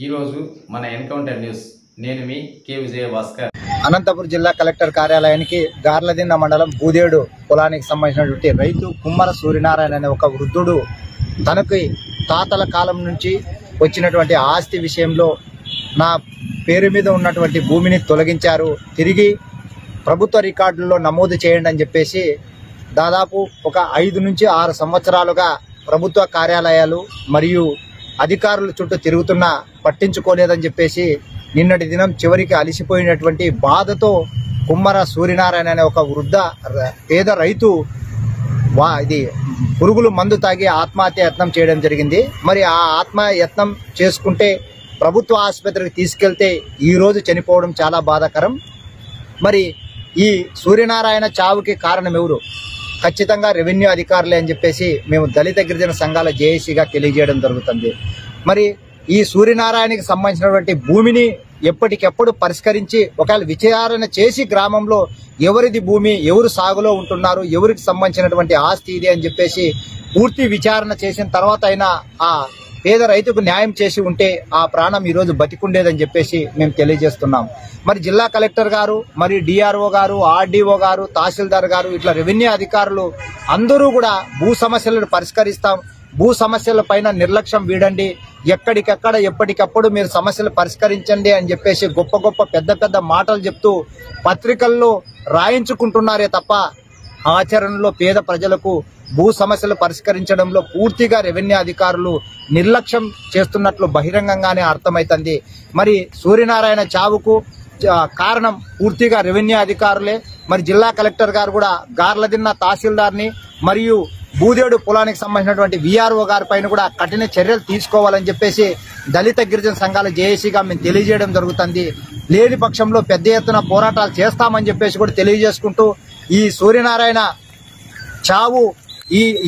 ఈరోజు మన encounter news నేను మీ కే విజయ భాస్కర్. అనంతపురం జిల్లా కలెక్టర్ కార్యాలయానికి గార్లదిన్న మండలం బూదేడు పొలానికి సంబంధించినటువంటి రైతు కుమ్మర సూర్యనారాయణ అనే ఒక వృద్ధుడు తనకి తాతల కాలం నుంచి వచ్చినటువంటి ఆస్తి విషయంలో నా పేరు మీద ఉన్నటువంటి భూమిని తొలగించారు, తిరిగి ప్రభుత్వ రికార్డుల్లో నమోదు చేయండి అని చెప్పేసి దాదాపు ఒక 5 నుంచి 6 సంవత్సరాలుగా ప్రభుత్వ కార్యాలయాలు మరియు అధికారుల చుట్టూ తిరుగుతున్నా పట్టించుకోలేదని చెప్పేసి నిన్నటి దినం చివరికి అలిసిపోయినటువంటి బాధతో కుమ్మర సూర్యనారాయణ అనే ఒక వృద్ధ పేద రైతు ఇది పురుగులు మందు తాగి ఆత్మహత్య యత్నం చేయడం జరిగింది. మరి ఆ ఆత్మయత్నం చేసుకుంటే ప్రభుత్వ ఆసుపత్రికి తీసుకెళ్తే ఈరోజు చనిపోవడం చాలా బాధాకరం. మరి ఈ సూర్యనారాయణ చావుకి కారణం ఎవరు? ఖచ్చితంగా రెవెన్యూ అధికారులే అని చెప్పేసి మేము దళిత గిరిజన సంఘాల జేఏసీగా తెలియజేయడం జరుగుతుంది. మరి ఈ సూర్యనారాయణకి సంబంధించినటువంటి భూమిని ఎప్పటికెప్పుడు పరిష్కరించి ఒకవేళ విచారణ చేసి గ్రామంలో ఎవరిది భూమి, ఎవరు సాగులో ఉంటున్నారు, ఎవరికి సంబంధించినటువంటి ఆస్తి ఇది అని చెప్పేసి పూర్తి విచారణ చేసిన తర్వాత అయినా ఆ పేద రైతుకు న్యాయం చేసి ఉంటే ఆ ప్రాణం ఈరోజు బతికుండేదని చెప్పేసి మేము తెలియజేస్తున్నాం. మరి జిల్లా కలెక్టర్ గారు, మరి డిఆర్ఓ గారు, ఆర్డీఓ గారు, తహసీల్దార్ గారు, ఇట్లా రెవెన్యూ అధికారులు అందరూ కూడా భూ సమస్యలను పరిష్కరిస్తాం, భూ సమస్యల పైన నిర్లక్ష్యం వీడండి, ఎక్కడికక్కడ ఎప్పటికప్పుడు మీరు సమస్యలు పరిష్కరించండి అని చెప్పేసి గొప్ప గొప్ప పెద్ద పెద్ద మాటలు చెప్తూ పత్రికల్లో రాయించుకుంటున్నారే తప్ప ఆచరణలో పేద ప్రజలకు భూ సమస్యలు పరిష్కరించడంలో పూర్తిగా రెవెన్యూ అధికారులు నిర్లక్ష్యం చేస్తున్నట్లు బహిరంగంగానే అర్థమవుతుంది. మరి సూర్యనారాయణ చావుకు కారణం పూర్తిగా రెవెన్యూ అధికారులే. మరి జిల్లా కలెక్టర్ గారు కూడా గార్లదిన్న తహసీల్దార్ని మరియు బూదేడు పొలానికి సంబంధించినటువంటి విఆర్ఓ గారి పైన కూడా కఠిన చర్యలు తీసుకోవాలని చెప్పేసి దళిత గిరిజన సంఘాల జేఏసీగా మేము తెలియజేయడం జరుగుతుంది. లేని పక్షంలో పెద్ద ఎత్తున పోరాటాలు చేస్తామని చెప్పేసి కూడా తెలియజేసుకుంటూ ఈ సూర్యనారాయణ చావు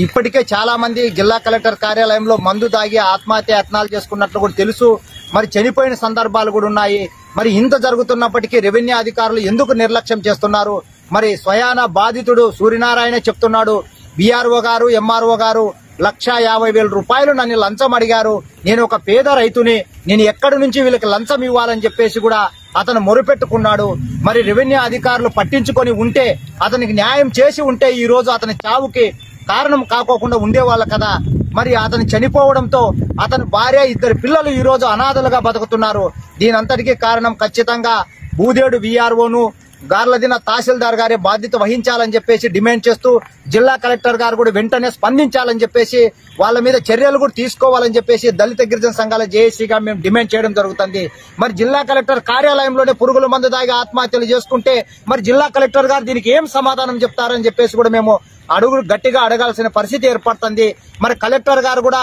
ఇప్పటికే చాలా మంది జిల్లా కలెక్టర్ కార్యాలయంలో మందు తాగి ఆత్మహత్య యత్నాలు చేసుకున్నట్లు కూడా తెలుసు. మరి చనిపోయిన సందర్భాలు కూడా ఉన్నాయి. మరి ఇంత జరుగుతున్నప్పటికీ రెవెన్యూ అధికారులు ఎందుకు నిర్లక్ష్యం చేస్తున్నారు? మరి స్వయాన బాధితుడు సూర్యనారాయణ చెప్తున్నాడు, బీఆర్ఓ గారు, ఎంఆర్ఓ గారు 1,50,000 రూపాయలు నన్ను లంచం అడిగారు, నేను ఒక పేద రైతుని, నేను ఎక్కడి నుంచి వీళ్ళకి లంచం ఇవ్వాలని చెప్పేసి కూడా అతను మొరుపెట్టుకున్నాడు. మరి రెవెన్యూ అధికారులు పట్టించుకొని ఉంటే, అతనికి న్యాయం చేసి ఉంటే ఈ రోజు అతని చావుకి కారణం కాకోకుండా ఉండేవాళ్ళ కదా. మరి అతను చనిపోవడంతో అతని భార్య, 2 పిల్లలు ఈ రోజు అనాథలుగా బతుకుతున్నారు. దీనంతటికీ కారణం ఖచ్చితంగా బూదేడు విఆర్ఓను, గార్లదిన్న తహసీల్దార్ గారే బాధ్యత వహించాలని చెప్పేసి డిమాండ్ చేస్తూ జిల్లా కలెక్టర్ గారు కూడా వెంటనే స్పందించాలని చెప్పేసి వాళ్ళ మీద చర్యలు కూడా తీసుకోవాలని చెప్పేసి దళిత గిరిజన సంఘాల జేఏసీగా మేము డిమాండ్ చేయడం జరుగుతుంది. మరి జిల్లా కలెక్టర్ కార్యాలయంలోనే పురుగుల మందు దాగి ఆత్మహత్యలు చేసుకుంటే మరి జిల్లా కలెక్టర్ గారు దీనికి ఏం సమాధానం చెప్తారని చెప్పేసి కూడా మేము గట్టిగా అడగాల్సిన పరిస్థితి ఏర్పడుతుంది. మరి కలెక్టర్ గారు కూడా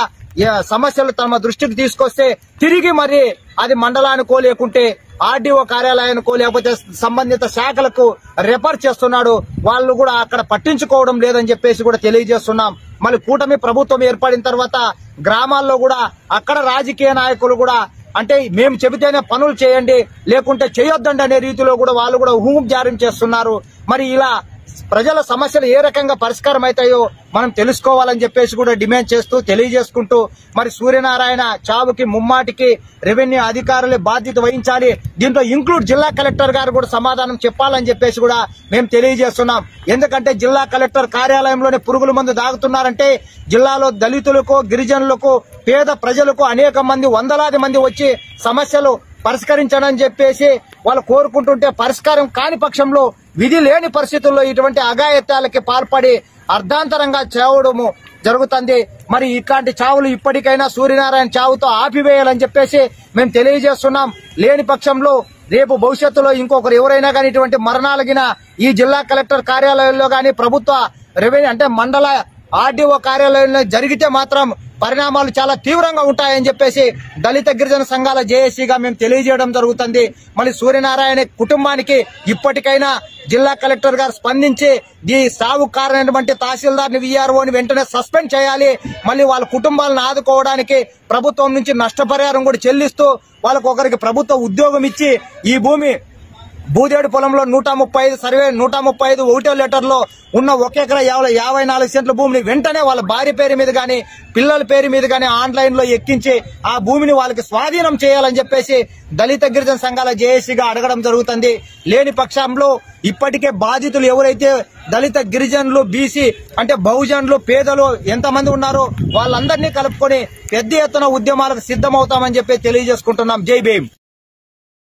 సమస్యలు తమ దృష్టికి తీసుకొస్తే తిరిగి మరి అది మండలానికో లేకుంటే ఆర్డీఓ కార్యాలయానికో లేకపోతే సంబంధిత శాఖలకు రెఫర్ చేస్తున్నాడు. వాళ్ళు కూడా అక్కడ పట్టించుకోవడం లేదని చెప్పేసి కూడా తెలియజేస్తున్నాం. మళ్ళీ కూటమి ప్రభుత్వం ఏర్పడిన తర్వాత గ్రామాల్లో కూడా అక్కడ రాజకీయ నాయకులు కూడా అంటే మేము చెబితేనే పనులు చేయండి లేకుంటే చేయొద్దండి అనే రీతిలో కూడా వాళ్ళు కూడా హూం జారీ చేస్తున్నారు. మరి ఇలా ప్రజల సమస్యలు ఏ రకంగా పరిష్కారం అవుతాయో మనం తెలుసుకోవాలని చెప్పేసి కూడా డిమాండ్ చేస్తూ తెలియజేసుకుంటూ మరి సూర్యనారాయణ చావుకి ముమ్మాటికి రెవెన్యూ అధికారులే బాధ్యత వహించాలి. దీంట్లో ఇంక్లూడ్ జిల్లా కలెక్టర్ గారు కూడా సమాధానం చెప్పాలని చెప్పేసి కూడా మేము తెలియజేస్తున్నాం. ఎందుకంటే జిల్లా కలెక్టర్ కార్యాలయంలోనే పురుగుల మందు దాగుతున్నారంటే జిల్లాలో దళితులకు, గిరిజనులకు, పేద ప్రజలకు అనేక మంది, వందలాది మంది వచ్చి సమస్యలు పరిష్కరించడని చెప్పేసి వాళ్ళు కోరుకుంటుంటే పరిష్కారం కాని పక్షంలో విధి లేని పరిస్థితుల్లో ఇటువంటి అఘాయిత్యాలకి పాల్పడి అర్ధాంతరంగా చావడము జరుగుతుంది. మరి ఇట్లాంటి చావులు ఇప్పటికైనా సూర్యనారాయణ చావుతో ఆపివేయాలని చెప్పేసి మేము తెలియజేస్తున్నాం. లేని పక్షంలో రేపు భవిష్యత్తులో ఇంకొకరు ఎవరైనా కానీ ఇటువంటి మరణాలగిన ఈ జిల్లా కలెక్టర్ కార్యాలయంలో కానీ ప్రభుత్వ రెవెన్యూ అంటే మండల ఆర్డీఓ కార్యాలయంలో జరిగితే మాత్రం పరిణామాలు చాలా తీవ్రంగా ఉంటాయని చెప్పేసి దళిత గిరిజన సంఘాల జేఏసీగా మేము తెలియజేయడం జరుగుతుంది. మళ్ళీ సూర్యనారాయణ కుటుంబానికి ఇప్పటికైనా జిల్లా కలెక్టర్ గారు స్పందించి ఈ సాగు కారణమైనటువంటి తహసీల్దార్ని, విఆర్ఓని వెంటనే సస్పెండ్ చేయాలి. మళ్ళీ వాళ్ళ కుటుంబాలను ఆదుకోవడానికి ప్రభుత్వం నుంచి నష్టపరిహారం కూడా చెల్లిస్తూ వాళ్ళకు ఒకరికి ప్రభుత్వ ఉద్యోగం ఇచ్చి ఈ భూమి భూదేడు పొలంలో 135 సర్వే 135 ఒకటో లెటర్లో ఉన్న 1 ఎకరా 54 సెంట్ల భూమిని వెంటనే వాళ్ళ భార్య పేరు మీద గాని పిల్లల పేరు మీద గాని ఆన్లైన్ లో ఎక్కించి ఆ భూమిని వాళ్ళకి స్వాధీనం చేయాలని చెప్పేసి దళిత గిరిజన సంఘాల జేఏసీగా అడగడం జరుగుతుంది. లేని పక్షంలో ఇప్పటికే బాధితులు ఎవరైతే దళిత గిరిజనులు బీసీ అంటే బహుజనులు పేదలు ఎంతమంది ఉన్నారో వాళ్ళందరినీ కలుపుకొని పెద్ద ఎత్తున ఉద్యమాలకు సిద్ధమవుతామని చెప్పి తెలియజేసుకుంటున్నాం. జై భీమ్.